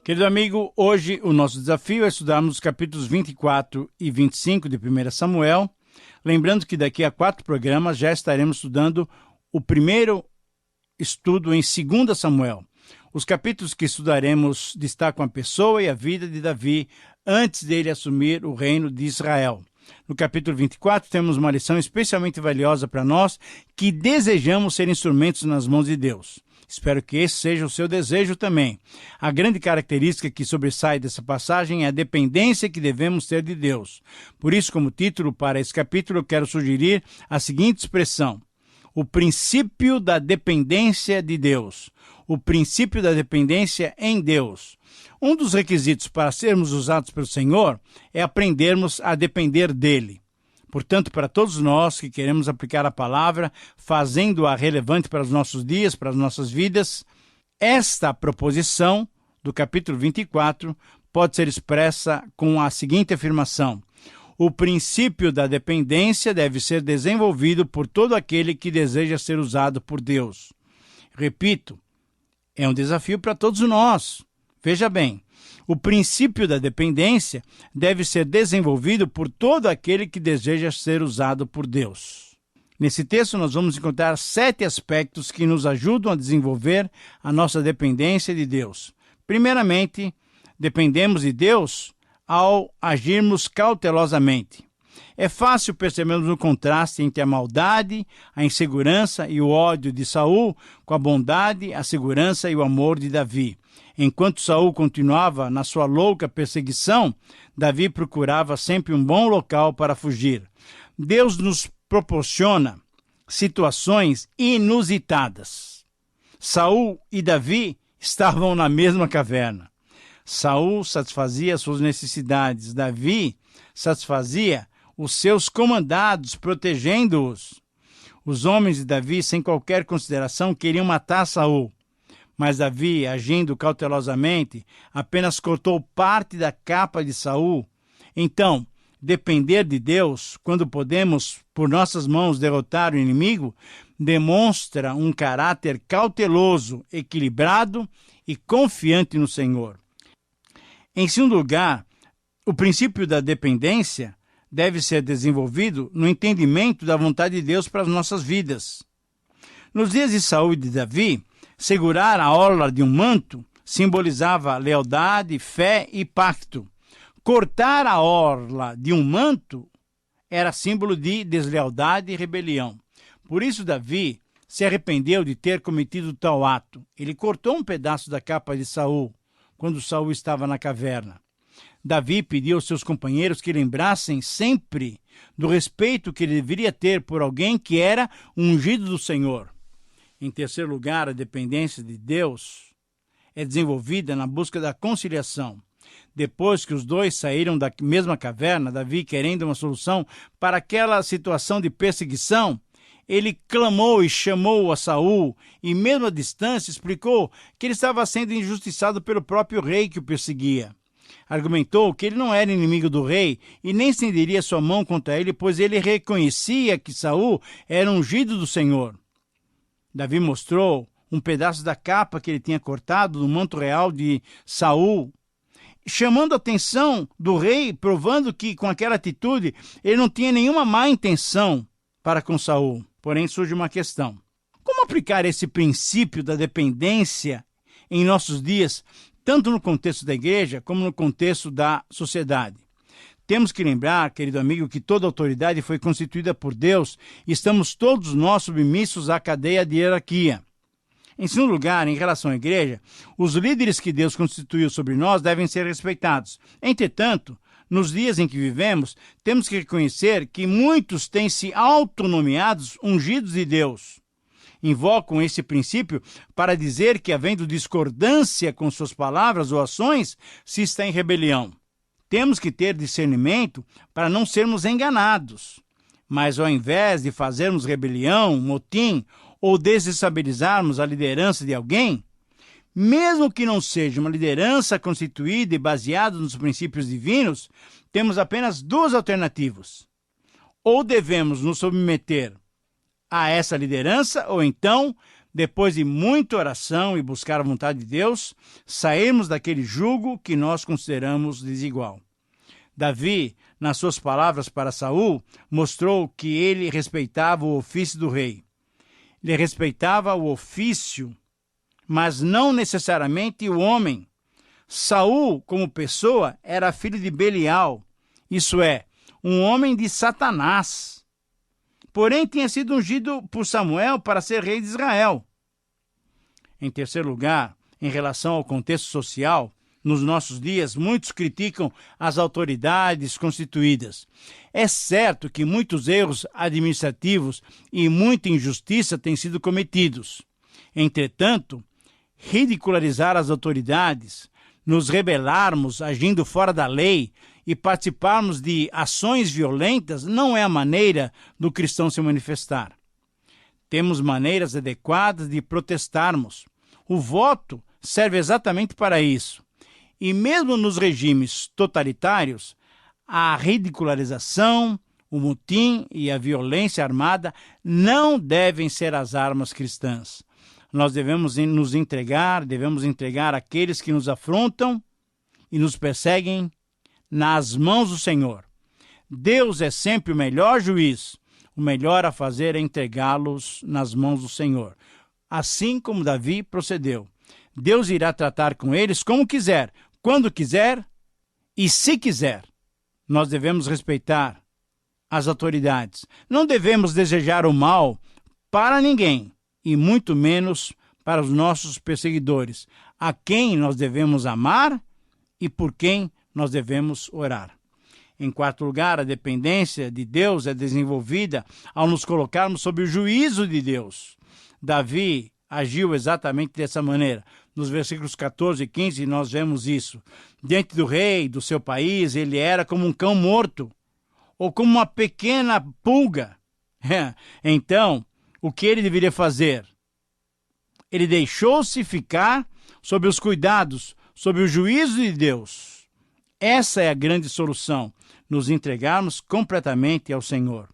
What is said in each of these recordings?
Querido amigo, hoje o nosso desafio é estudarmos os capítulos 24 e 25 de 1 Samuel. Lembrando que daqui a 4 programas já estaremos estudando o primeiro estudo em 2 Samuel. Os capítulos que estudaremos destacam a pessoa e a vida de Davi antes dele assumir o reino de Israel. No capítulo 24 temos uma lição especialmente valiosa para nós que desejamos ser instrumentos nas mãos de Deus. Espero que esse seja o seu desejo também. A grande característica que sobressai dessa passagem é a dependência que devemos ter de Deus. Por isso, como título para esse capítulo, eu quero sugerir a seguinte expressão: o princípio da dependência de Deus. O princípio da dependência em Deus. Um dos requisitos para sermos usados pelo Senhor é aprendermos a depender dele. Portanto, para todos nós que queremos aplicar a palavra, fazendo-a relevante para os nossos dias, para as nossas vidas, esta proposição do capítulo 24 pode ser expressa com a seguinte afirmação: o princípio da dependência deve ser desenvolvido por todo aquele que deseja ser usado por Deus. Repito, é um desafio para todos nós. Veja bem, o princípio da dependência deve ser desenvolvido por todo aquele que deseja ser usado por Deus. Nesse texto, nós vamos encontrar 7 aspectos que nos ajudam a desenvolver a nossa dependência de Deus. Primeiramente, dependemos de Deus ao agirmos cautelosamente. É fácil percebermos o contraste entre a maldade, a insegurança e o ódio de Saul com a bondade, a segurança e o amor de Davi. Enquanto Saul continuava na sua louca perseguição, Davi procurava sempre um bom local para fugir. Deus nos proporciona situações inusitadas. Saul e Davi estavam na mesma caverna. Saul satisfazia suas necessidades, Davi satisfazia os seus comandados, protegendo-os. Os homens de Davi, sem qualquer consideração, queriam matar Saul. Mas Davi, agindo cautelosamente, apenas cortou parte da capa de Saul. Então, depender de Deus, quando podemos, por nossas mãos, derrotar o inimigo, demonstra um caráter cauteloso, equilibrado e confiante no Senhor. Em segundo lugar, o princípio da dependência deve ser desenvolvido no entendimento da vontade de Deus para as nossas vidas. Nos dias de Saul e de Davi, segurar a orla de um manto simbolizava lealdade, fé e pacto. Cortar a orla de um manto era símbolo de deslealdade e rebelião. Por isso Davi se arrependeu de ter cometido tal ato. Ele cortou um pedaço da capa de Saul, quando Saul estava na caverna. Davi pediu aos seus companheiros que lembrassem sempre do respeito que ele deveria ter por alguém que era ungido do Senhor. Em terceiro lugar, a dependência de Deus é desenvolvida na busca da conciliação. Depois que os dois saíram da mesma caverna, Davi, querendo uma solução para aquela situação de perseguição, ele clamou e chamou a Saul e, mesmo à distância, explicou que ele estava sendo injustiçado pelo próprio rei que o perseguia. Argumentou que ele não era inimigo do rei e nem estenderia sua mão contra ele, pois ele reconhecia que Saul era ungido do Senhor. Davi mostrou um pedaço da capa que ele tinha cortado do manto real de Saul, chamando a atenção do rei, provando que com aquela atitude ele não tinha nenhuma má intenção para com Saul. Porém, surge uma questão: como aplicar esse princípio da dependência em nossos dias, tanto no contexto da igreja como no contexto da sociedade? Temos que lembrar, querido amigo, que toda autoridade foi constituída por Deus e estamos todos nós submissos à cadeia de hierarquia. Em segundo lugar, em relação à igreja, os líderes que Deus constituiu sobre nós devem ser respeitados. Entretanto, nos dias em que vivemos, temos que reconhecer que muitos têm se autonomeados ungidos de Deus. Invocam esse princípio para dizer que, havendo discordância com suas palavras ou ações, se está em rebelião. Temos que ter discernimento para não sermos enganados. Mas ao invés de fazermos rebelião, motim ou desestabilizarmos a liderança de alguém, mesmo que não seja uma liderança constituída e baseada nos princípios divinos, temos apenas 2 alternativas. Ou devemos nos submeter a essa liderança, ou então depois de muita oração e buscar a vontade de Deus, sairmos daquele jugo que nós consideramos desigual. Davi, nas suas palavras para Saul, mostrou que ele respeitava o ofício do rei. Ele respeitava o ofício, mas não necessariamente o homem. Saul, como pessoa, era filho de Belial, isso é, um homem de Satanás. Porém, tinha sido ungido por Samuel para ser rei de Israel. Em terceiro lugar, em relação ao contexto social, nos nossos dias, muitos criticam as autoridades constituídas. É certo que muitos erros administrativos e muita injustiça têm sido cometidos. Entretanto, ridicularizar as autoridades, nos rebelarmos agindo fora da lei e participarmos de ações violentas não é a maneira do cristão se manifestar. Temos maneiras adequadas de protestarmos. O voto serve exatamente para isso. E mesmo nos regimes totalitários, a ridicularização, o motim e a violência armada não devem ser as armas cristãs. Nós devemos entregar aqueles que nos afrontam e nos perseguem nas mãos do Senhor. Deus é sempre o melhor juiz. O melhor a fazer é entregá-los nas mãos do Senhor. Assim como Davi procedeu. Deus irá tratar com eles como quiser, quando quiser e se quiser. Nós devemos respeitar as autoridades. Não devemos desejar o mal para ninguém, e muito menos para os nossos perseguidores, a quem nós devemos amar e por quem nós devemos orar. Em quarto lugar, a dependência de Deus é desenvolvida ao nos colocarmos sob o juízo de Deus. Davi agiu exatamente dessa maneira. Nos versículos 14 e 15 nós vemos isso. Diante do rei, do seu país, ele era como um cão morto, ou como uma pequena pulga. Então, o que ele deveria fazer? Ele deixou-se ficar sob os cuidados, sob o juízo de Deus. Essa é a grande solução, nos entregarmos completamente ao Senhor.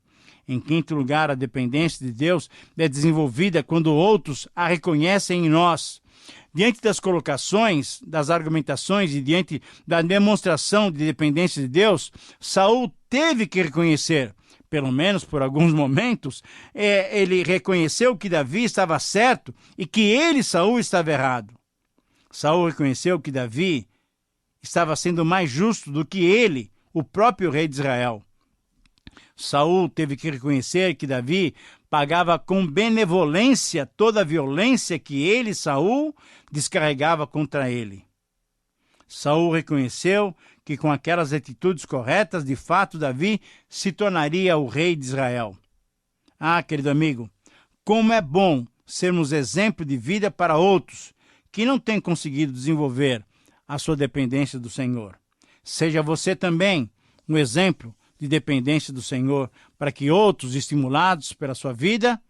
Em quinto lugar, a dependência de Deus é desenvolvida quando outros a reconhecem em nós. Diante das colocações, das argumentações e diante da demonstração de dependência de Deus, Saul teve que reconhecer, pelo menos por alguns momentos, ele reconheceu que Davi estava certo e que ele, Saul, estava errado. Saul reconheceu que Davi estava sendo mais justo do que ele, o próprio rei de Israel. Saul teve que reconhecer que Davi pagava com benevolência toda a violência que ele, Saul, descarregava contra ele. Saul reconheceu que com aquelas atitudes corretas, de fato, Davi se tornaria o rei de Israel. Ah, querido amigo, como é bom sermos exemplo de vida para outros que não têm conseguido desenvolver a sua dependência do Senhor. Seja você também um exemplo de dependência do Senhor, para que outros, estimulados pela sua vida,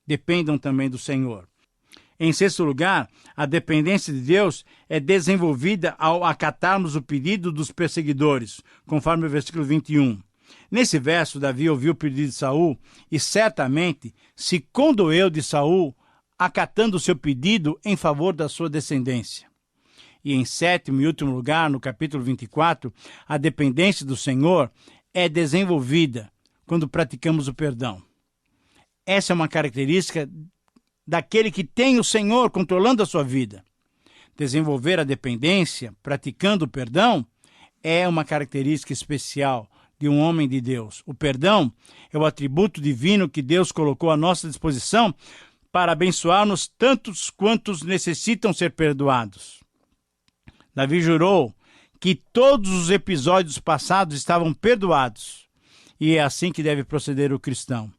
dependam também do Senhor. Em sexto lugar, a dependência de Deus é desenvolvida ao acatarmos o pedido dos perseguidores, conforme o versículo 21. Nesse verso, Davi ouviu o pedido de Saul e certamente se condoeu de Saul, acatando o seu pedido em favor da sua descendência. E em sétimo e último lugar, no capítulo 24, a dependência do Senhor é desenvolvida quando praticamos o perdão. Essa é uma característica daquele que tem o Senhor controlando a sua vida. Desenvolver a dependência, praticando o perdão, é uma característica especial de um homem de Deus. O perdão é o atributo divino que Deus colocou à nossa disposição para abençoar-nos tantos quantos necessitam ser perdoados. Davi jurou que todos os episódios passados estavam perdoados. E é assim que deve proceder o cristão.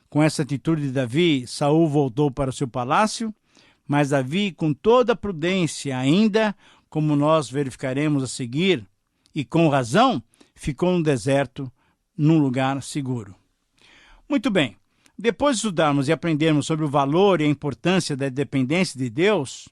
Com essa atitude de Davi, Saul voltou para o seu palácio, mas Davi, com toda a prudência ainda, como nós verificaremos a seguir, e com razão, ficou no deserto, num lugar seguro. Muito bem, depois de estudarmos e aprendermos sobre o valor e a importância da dependência de Deus,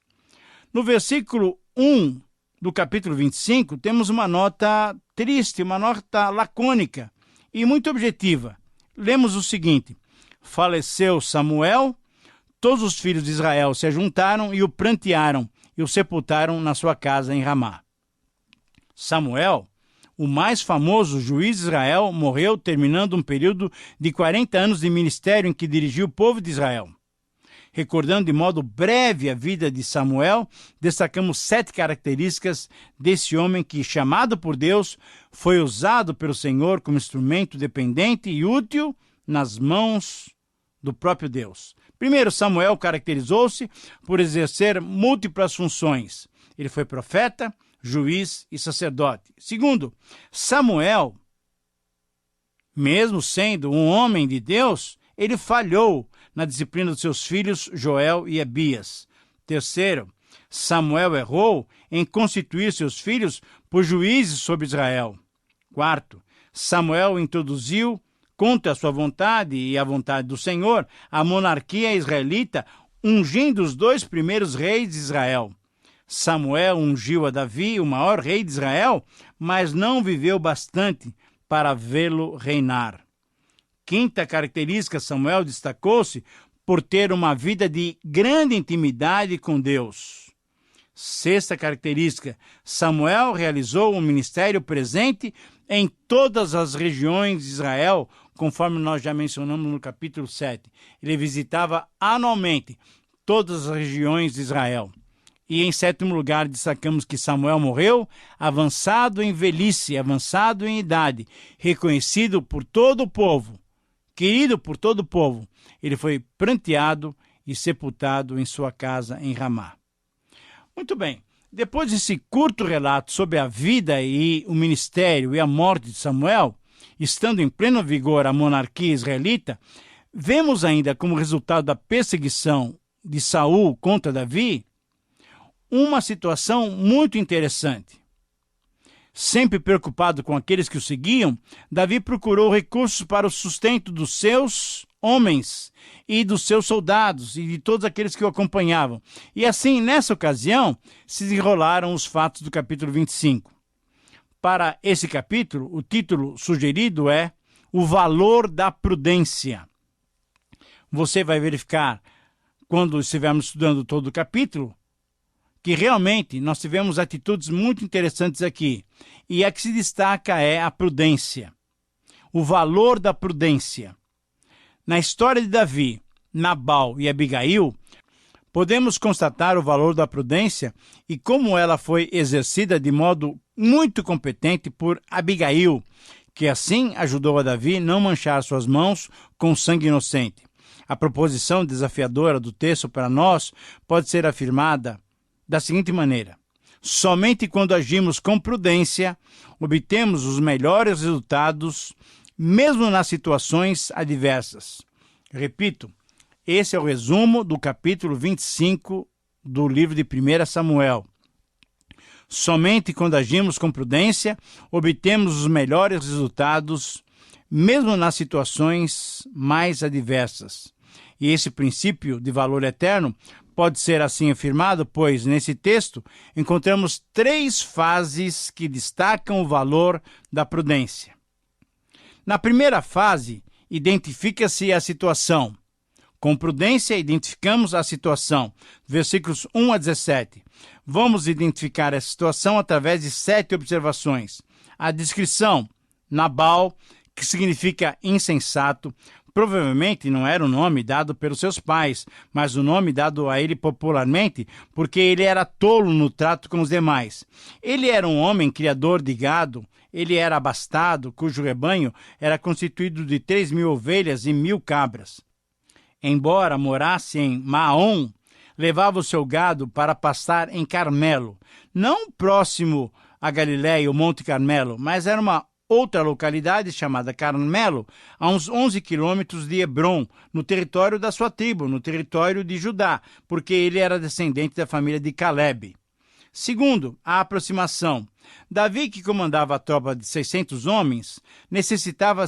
no versículo 1 do capítulo 25, temos uma nota triste, uma nota lacônica e muito objetiva. Lemos o seguinte: faleceu Samuel, todos os filhos de Israel se ajuntaram e o prantearam e o sepultaram na sua casa em Ramá. Samuel, o mais famoso juiz de Israel, morreu terminando um período de 40 anos de ministério em que dirigiu o povo de Israel. Recordando de modo breve a vida de Samuel, destacamos 7 características desse homem que, chamado por Deus, foi usado pelo Senhor como instrumento dependente e útil nas mãos do próprio Deus. Primeiro, Samuel caracterizou-se por exercer múltiplas funções. Ele foi profeta, juiz e sacerdote. Segundo, Samuel, mesmo sendo um homem de Deus, ele falhou na disciplina dos seus filhos Joel e Abias. Terceiro, Samuel errou em constituir seus filhos por juízes sobre Israel. Quarto, Samuel introduziu, contra a sua vontade e a vontade do Senhor, a monarquia israelita, ungindo os 2 primeiros reis de Israel. Samuel ungiu a Davi, o maior rei de Israel, mas não viveu bastante para vê-lo reinar. Quinta característica, Samuel destacou-se por ter uma vida de grande intimidade com Deus. Sexta característica, Samuel realizou um ministério presente em todas as regiões de Israel, conforme nós já mencionamos no capítulo 7. Ele visitava anualmente todas as regiões de Israel. E em sétimo lugar, destacamos que Samuel morreu avançado em velhice, avançado em idade, reconhecido por todo o povo, querido por todo o povo. Ele foi pranteado e sepultado em sua casa em Ramá. Muito bem, depois desse curto relato sobre a vida e o ministério e a morte de Samuel, estando em pleno vigor a monarquia israelita, vemos ainda como resultado da perseguição de Saul contra Davi, uma situação muito interessante. Sempre preocupado com aqueles que o seguiam, Davi procurou recursos para o sustento dos seus homens e dos seus soldados e de todos aqueles que o acompanhavam. E assim, nessa ocasião, se desenrolaram os fatos do capítulo 25. Para esse capítulo, o título sugerido é O Valor da Prudência. Você vai verificar, quando estivermos estudando todo o capítulo, que realmente nós tivemos atitudes muito interessantes aqui. E a que se destaca é a prudência. O valor da prudência. Na história de Davi, Nabal e Abigail, podemos constatar o valor da prudência e como ela foi exercida de modo muito competente por Abigail, que assim ajudou a Davi não manchar suas mãos com sangue inocente. A proposição desafiadora do texto para nós pode ser afirmada da seguinte maneira: somente quando agimos com prudência, obtemos os melhores resultados, mesmo nas situações adversas. Repito, esse é o resumo do capítulo 25 do livro de 1 Samuel. Somente quando agimos com prudência, obtemos os melhores resultados, mesmo nas situações mais adversas. E esse princípio de valor eterno pode ser assim afirmado, pois nesse texto encontramos 3 fases que destacam o valor da prudência. Na primeira fase, identifica-se a situação. Com prudência, identificamos a situação. Versículos 1 a 17. Vamos identificar essa situação através de 7 observações. A descrição, Nabal, que significa insensato, provavelmente não era o nome dado pelos seus pais, mas o nome dado a ele popularmente porque ele era tolo no trato com os demais. Ele era um homem criador de gado, ele era abastado, cujo rebanho era constituído de 3.000 ovelhas e 1.000 cabras. Embora morasse em Maom, levava o seu gado para pastar em Carmelo, não próximo a Galiléia, o Monte Carmelo, mas era uma outra localidade chamada Carmelo, a uns 11 quilômetros de Hebrom, no território da sua tribo, no território de Judá, porque ele era descendente da família de Caleb. Segundo, a aproximação. Davi, que comandava a tropa de 600 homens, necessitava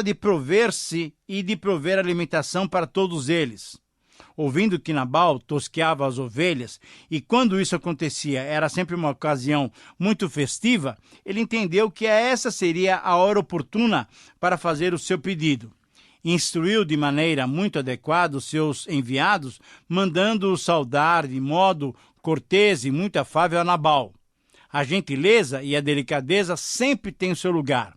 de prover-se e de prover alimentação para todos eles. Ouvindo que Nabal tosqueava as ovelhas, e quando isso acontecia era sempre uma ocasião muito festiva, ele entendeu que essa seria a hora oportuna para fazer o seu pedido. instruiu de maneira muito adequada os seus enviados, mandando-os saudar de modo cortês e muito afável a Nabal. A gentileza e a delicadeza sempre têm o seu lugar.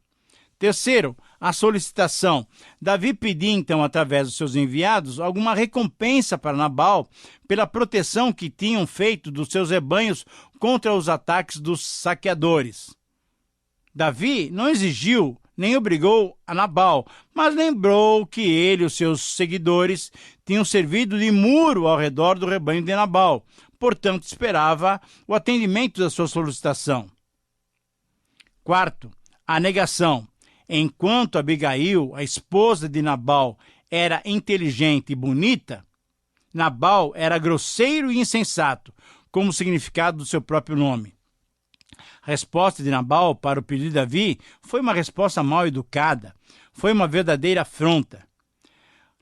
Terceiro, a solicitação. Davi pedia, então, através dos seus enviados, alguma recompensa para Nabal pela proteção que tinham feito dos seus rebanhos contra os ataques dos saqueadores. Davi não exigiu nem obrigou a Nabal, mas lembrou que ele e os seus seguidores tinham servido de muro ao redor do rebanho de Nabal. Portanto, esperava o atendimento da sua solicitação. Quarto, a negação. Enquanto Abigail, a esposa de Nabal, era inteligente e bonita, Nabal era grosseiro e insensato, como o significado do seu próprio nome. A resposta de Nabal para o pedido de Davi foi uma resposta mal educada, foi uma verdadeira afronta.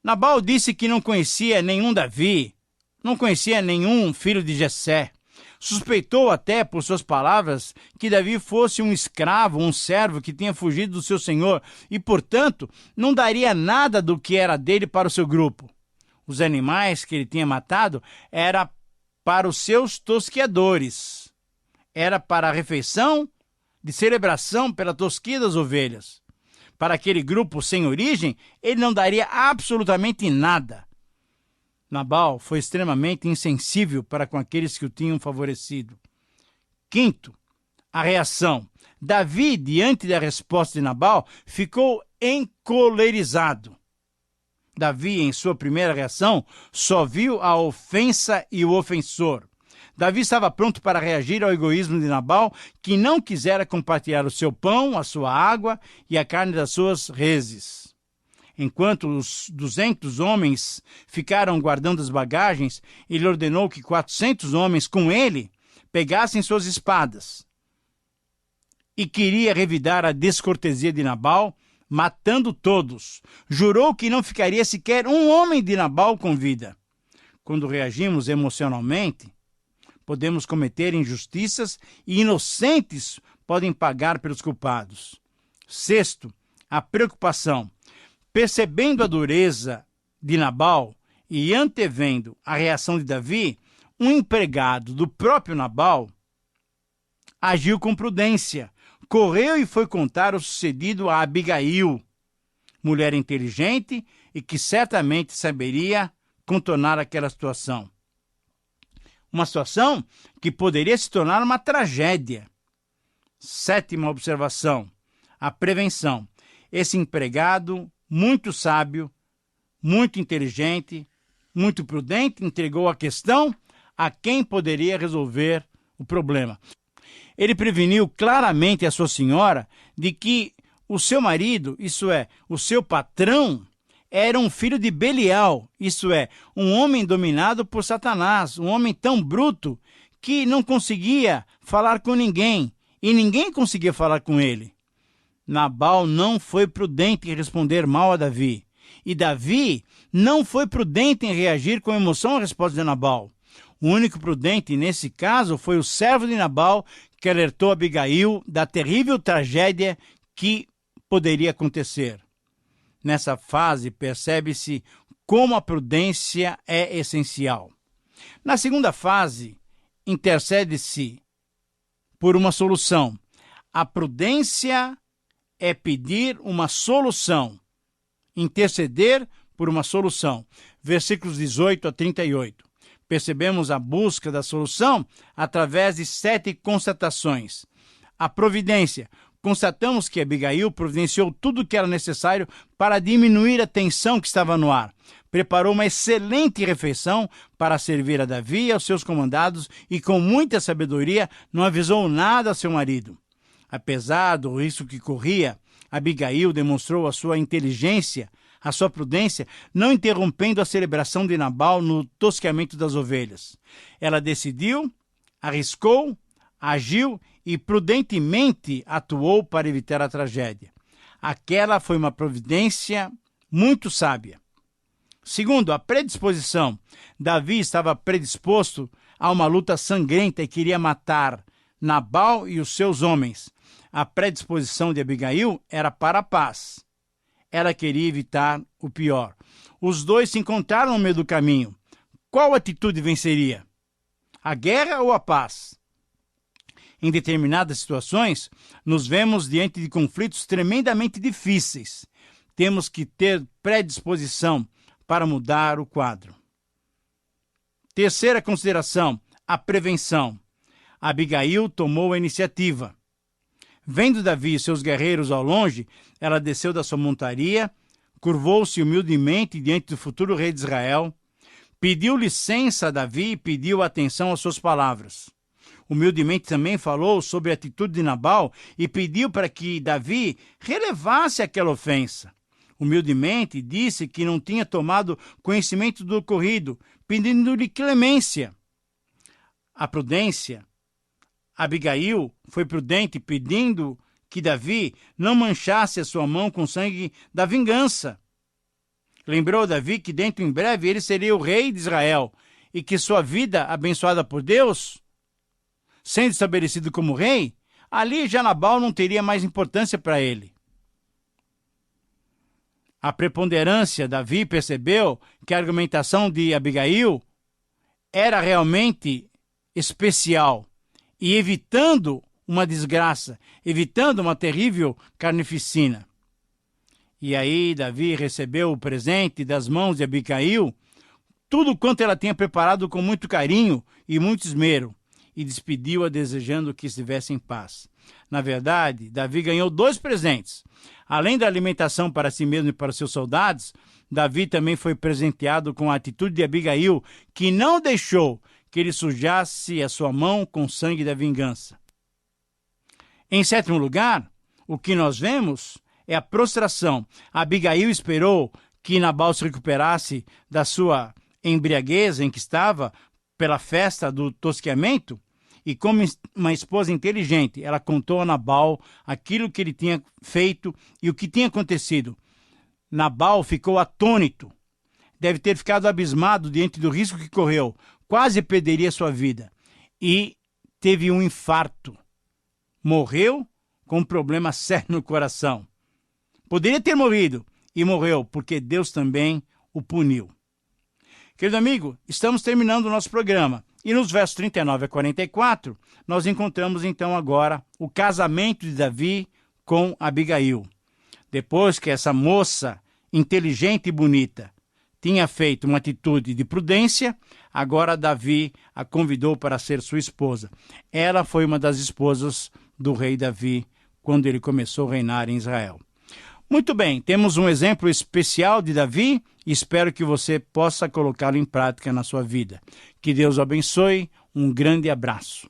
Nabal disse que não conhecia nenhum Davi, não conhecia nenhum filho de Jessé. Suspeitou até, por suas palavras, que Davi fosse um escravo, um servo que tinha fugido do seu senhor e, portanto, não daria nada do que era dele para o seu grupo. Os animais que ele tinha matado eram para os seus tosqueadores. Era para a refeição de celebração pela tosquia das ovelhas. Para aquele grupo sem origem, ele não daria absolutamente nada. Nabal foi extremamente insensível para com aqueles que o tinham favorecido. Quinto, a reação. Davi, diante da resposta de Nabal, ficou encolerizado. Davi, em sua primeira reação, só viu a ofensa e o ofensor. Davi estava pronto para reagir ao egoísmo de Nabal, que não quisera compartilhar o seu pão, a sua água e a carne das suas reses. Enquanto os 200 homens ficaram guardando as bagagens, ele ordenou que 400 homens com ele pegassem suas espadas. E queria revidar a descortesia de Nabal, matando todos. Jurou que não ficaria sequer um homem de Nabal com vida. Quando reagimos emocionalmente, podemos cometer injustiças e inocentes podem pagar pelos culpados. Sexto, a preocupação. Percebendo a dureza de Nabal e antevendo a reação de Davi, um empregado do próprio Nabal agiu com prudência, correu e foi contar o sucedido a Abigail, mulher inteligente e que certamente saberia contornar aquela situação. Uma situação que poderia se tornar uma tragédia. Sétima observação, a prevenção. Esse empregado muito sábio, muito inteligente, muito prudente, entregou a questão a quem poderia resolver o problema. Ele preveniu claramente a sua senhora de que o seu marido, isso é, o seu patrão, era um filho de Belial, isso é, um homem dominado por Satanás, um homem tão bruto que não conseguia falar com ninguém e ninguém conseguia falar com ele. Nabal não foi prudente em responder mal a Davi. E Davi não foi prudente em reagir com emoção à resposta de Nabal. O único prudente nesse caso foi o servo de Nabal que alertou Abigail da terrível tragédia que poderia acontecer. Nessa fase, percebe-se como a prudência é essencial. Na segunda fase, intercede-se por uma solução. A prudência é pedir uma solução, interceder por uma solução. Versículos 18 a 38. Percebemos a busca da solução através de 7 constatações. A providência. Constatamos que Abigail providenciou tudo o que era necessário para diminuir a tensão que estava no ar. Preparou uma excelente refeição para servir a Davi e aos seus comandados e, com muita sabedoria, não avisou nada a seu marido. Apesar do risco que corria, Abigail demonstrou a sua inteligência, a sua prudência, não interrompendo a celebração de Nabal no tosqueamento das ovelhas. Ela decidiu, arriscou, agiu e prudentemente atuou para evitar a tragédia. Aquela foi uma providência muito sábia. Segundo, a predisposição. Davi estava predisposto a uma luta sangrenta e queria matar Nabal e os seus homens. A predisposição de Abigail era para a paz. ela queria evitar o pior. Os dois se encontraram no meio do caminho. Qual atitude venceria? A guerra ou a paz? Em determinadas situações, nos vemos diante de conflitos tremendamente difíceis. Temos que ter predisposição para mudar o quadro. Terceira consideração, a prevenção. Abigail tomou a iniciativa. Vendo Davi e seus guerreiros ao longe, ela desceu da sua montaria, curvou-se humildemente diante do futuro rei de Israel, pediu licença a Davi e pediu atenção às suas palavras. Humildemente também falou sobre a atitude de Nabal e pediu para que Davi relevasse aquela ofensa. Humildemente disse que não tinha tomado conhecimento do ocorrido, pedindo-lhe clemência. A prudência. Abigail foi prudente, pedindo que Davi não manchasse a sua mão com sangue da vingança. Lembrou Davi que dentro em breve ele seria o rei de Israel e que sua vida, abençoada por Deus, sendo estabelecido como rei, ali já Nabal não teria mais importância para ele. A preponderância, Davi percebeu que a argumentação de Abigail era realmente especial e evitando uma desgraça, evitando uma terrível carnificina. E aí Davi recebeu o presente das mãos de Abigail, tudo quanto ela tinha preparado com muito carinho e muito esmero, e despediu-a desejando que estivesse em paz. Na verdade, Davi ganhou 2 presentes. Além da alimentação para si mesmo e para seus soldados, Davi também foi presenteado com a atitude de Abigail, que não deixou que ele sujasse a sua mão com sangue da vingança. Em 7º lugar, o que nós vemos é a prostração. Abigail esperou que Nabal se recuperasse da sua embriaguez em que estava pela festa do tosqueamento, e como uma esposa inteligente, ela contou a Nabal aquilo que ele tinha feito e o que tinha acontecido. Nabal ficou atônito, deve ter ficado abismado diante do risco que correu, quase perderia sua vida, e teve um infarto. Morreu com um problema sério no coração. Poderia ter morrido, e morreu, porque Deus também o puniu. Querido amigo, estamos terminando o nosso programa. E nos versos 39 a 44, nós encontramos então agora o casamento de Davi com Abigail. Depois que essa moça inteligente e bonita tinha feito uma atitude de prudência, agora Davi a convidou para ser sua esposa. Ela foi uma das esposas do rei Davi quando ele começou a reinar em Israel. Muito bem, temos um exemplo especial de Davi e espero que você possa colocá-lo em prática na sua vida. Que Deus o abençoe. Um grande abraço.